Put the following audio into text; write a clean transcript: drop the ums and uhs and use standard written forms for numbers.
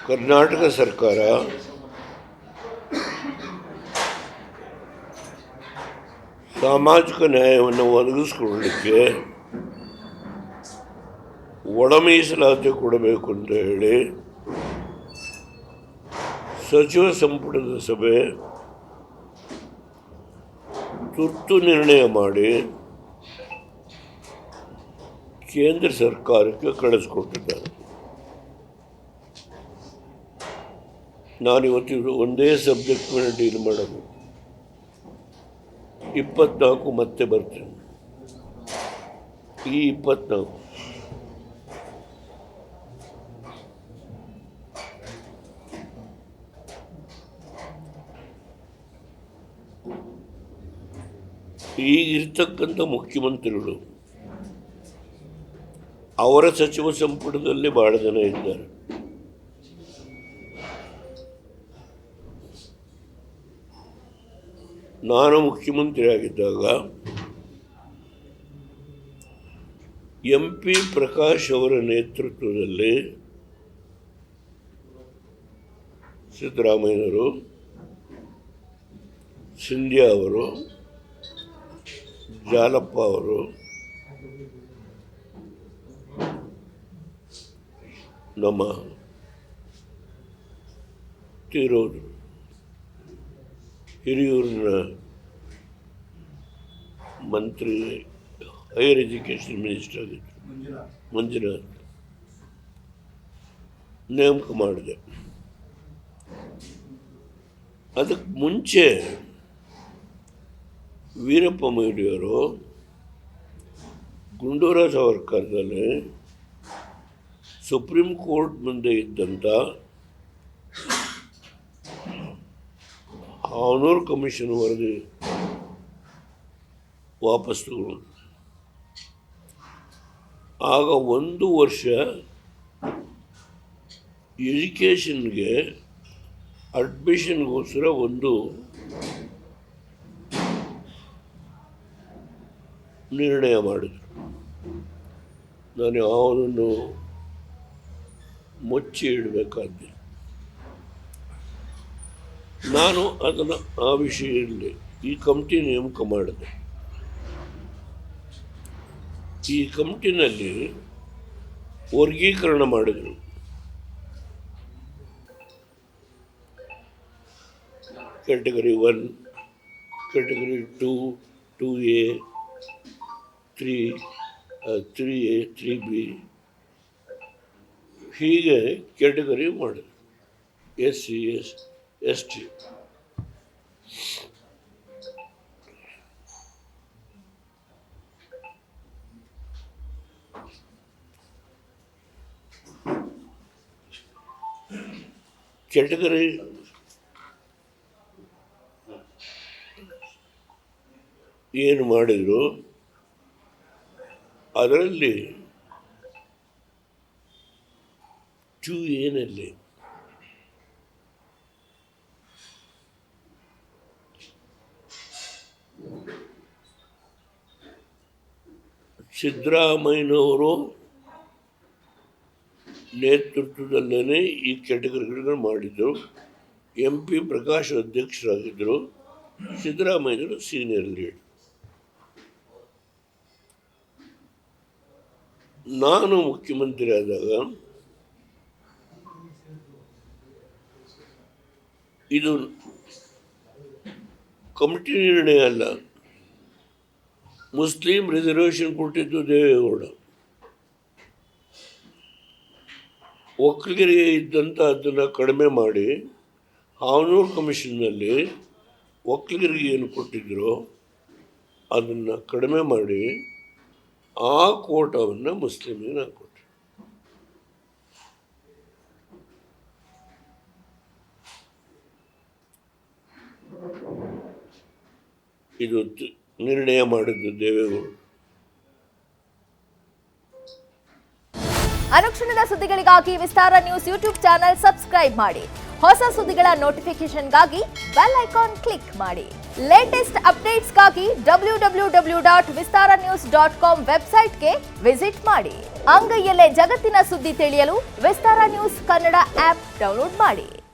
ಕರ್ನಾಟಕ ಸರ್ಕಾರ ಸಾಮಾಜಿಕ ನ್ಯಾಯವನ್ನು ಒದಗಿಸಿಕೊಳ್ಳಲಿಕ್ಕೆ ಒಳ ಮೀಸಲಾತಿ ಕೊಡಬೇಕು ಅಂತ ಹೇಳಿ ಸಚಿವ ಸಂಪುಟದ ಸಭೆ ತುರ್ತು ನಿರ್ಣಯ ಮಾಡಿ ಕೇಂದ್ರ ಸರ್ಕಾರಕ್ಕೆ ಕಳಿಸಿಕೊಟ್ಟಿದ್ದಾರೆ. ನಾನಿವತ್ತು ಒಂದೇ ಸಬ್ಜೆಕ್ಟ್ ಮೇಲೆ ಡೀಲ್ ಮಾಡೋದು. 24 ಮತ್ತೆ ಬರ್ತೀನಿ. ಈ 24 ಈಗಿರ್ತಕ್ಕಂಥ ಮುಖ್ಯಮಂತ್ರಿಗಳು ಅವರ ಸಚಿವ ಸಂಪುಟದಲ್ಲಿ ಭಾಳ ಜನ ಇದ್ದಾರೆ. ನಾನು ಮುಖ್ಯಮಂತ್ರಿ ಆಗಿದ್ದಾಗ MP ಪ್ರಕಾಶ್ ಅವರ ನೇತೃತ್ವದಲ್ಲಿ ಸಿದ್ದರಾಮಯ್ಯನವರು, ಸಿಂಧ್ಯಾ ಅವರು, ಜಾಲಪ್ಪ ಅವರು, ನಮ್ಮ ತೀರೋದು ಹಿರಿಯೂರಿನ ಮಂತ್ರಿ, ಹೈಯರ್ ಎಜುಕೇಷನ್ ಮಿನಿಸ್ಟರ್ ಆಗಿದ್ದರು ಮಂಜುನಾಥ್, ನೇಮಕ ಮಾಡಿದೆ. ಅದಕ್ಕೆ ಮುಂಚೆ ವೀರಪ್ಪ ಮೊಯ್ಲಿಯವರು ಗುಂಡೂರಾವ್ ಸಾವರ್ಕರ್ದಲ್ಲಿ ಸುಪ್ರೀಂ ಕೋರ್ಟ್ ಮುಂದೆ ಇದ್ದಂಥ ಹಾನೂರು ಕಮಿಷನ್ ವರದಿ ವಾಪಸ್ ತಗೊಂಡು ಆಗ 1 ವರ್ಷ ಎಜುಕೇಷನ್ಗೆ ಅಡ್ಮಿಷನ್ಗೋಸ್ಕರ ಒಂದು ನಿರ್ಣಯ ಮಾಡಿದರು. ನಾನು ಯಾವುದನ್ನು ಮುಚ್ಚಿ ಇಡಬೇಕಾದ್ದೆ. ನಾನು ಅದನ್ನು ಆ ವಿಷಯದಲ್ಲಿ ಈ ಕಮಿಟಿ ನೇಮಕ ಮಾಡಿದೆ. ಈ ಕಮಿಟಿನಲ್ಲಿ ವರ್ಗೀಕರಣ ಮಾಡಿದರು. Category 1, category 2, 2A, 3A, 3B ಹೀಗೆ ಕ್ಯಾಟಗರಿ ಮಾಡಿದ್ರು. SC, ST. ಕ್ಯಾಟಗರಿ ಏನು ಮಾಡಿದ್ರು ಅದರಲ್ಲಿ 2A ಸಿದ್ದರಾಮಯ್ಯನವರು ನೇತೃತ್ವದಲ್ಲೇ ಈ ಕ್ಯಾಟಗರಿಗಳನ್ನು ಮಾಡಿದರು. MP ಪ್ರಕಾಶ್ ಅಧ್ಯಕ್ಷರಾಗಿದ್ದರು, ಸಿದ್ದರಾಮಯ್ಯನವರು ಸೀನಿಯರ್ ಲೀಡರ್. ನಾನು ಮುಖ್ಯಮಂತ್ರಿ ಆದಾಗ ಇದು ಕಮಿಟಿ ನಿರ್ಣಯ ಅಲ್ಲ, ಮುಸ್ಲಿಂ ರಿಸರ್ವೇಷನ್ ಕೊಟ್ಟಿದ್ದು ದೇವೇಗೌಡ. ಒಕ್ಕಲಿಗರಿಗೆ ಇದ್ದಂಥ ಅದನ್ನು ಕಡಿಮೆ ಮಾಡಿ ಹಾನೂರು ಕಮಿಷನ್ನಲ್ಲಿ ಒಕ್ಕಲಿಗರಿಗೆ ಏನು ಕೊಟ್ಟಿದ್ದರೋ ಅದನ್ನು ಕಡಿಮೆ ಮಾಡಿ ಆ ಕೋಟಾವನ್ನು ಮುಸ್ಲಿಮಿಗೆ ಹಾಕ್ಕೊಟ್ರು. ಇದು ನಿರ್ಣಯ ಮಾಡಿದ್ದು ದೇವೇಗೌಡ. ಅನುಕ್ಷಣದ ಸುದ್ದಿಗಳಿಗಾಗಿ ವಿಸ್ತಾರ ನ್ಯೂಸ್ ಯೂಟ್ಯೂಬ್ ಚಾನೆಲ್ ಸಬ್ಸ್ಕ್ರೈಬ್ ಮಾಡಿ. ಹೊಸ ಸುದ್ದಿಗಳ ನೋಟಿಫಿಕೇಶನ್ಗಾಗಿ ಬೆಲ್ ಐಕಾನ್ ಕ್ಲಿಕ್ ಮಾಡಿ. ಲೇಟೆಸ್ಟ್ ಅಪ್ಡೇಟ್ಸ್ಗಾಗಿ www.vistaranews.com ವೆಬ್ಸೈಟ್ಗೆ ವಿಸಿಟ್ ಮಾಡಿ. ಅಂಗೈಯಲ್ಲೇ ಜಗತ್ತಿನ ಸುದ್ದಿ ತಿಳಿಯಲು ವಿಸ್ತಾರ ನ್ಯೂಸ್ ಕನ್ನಡ ಆಪ್ ಡೌನ್ಲೋಡ್ ಮಾಡಿ.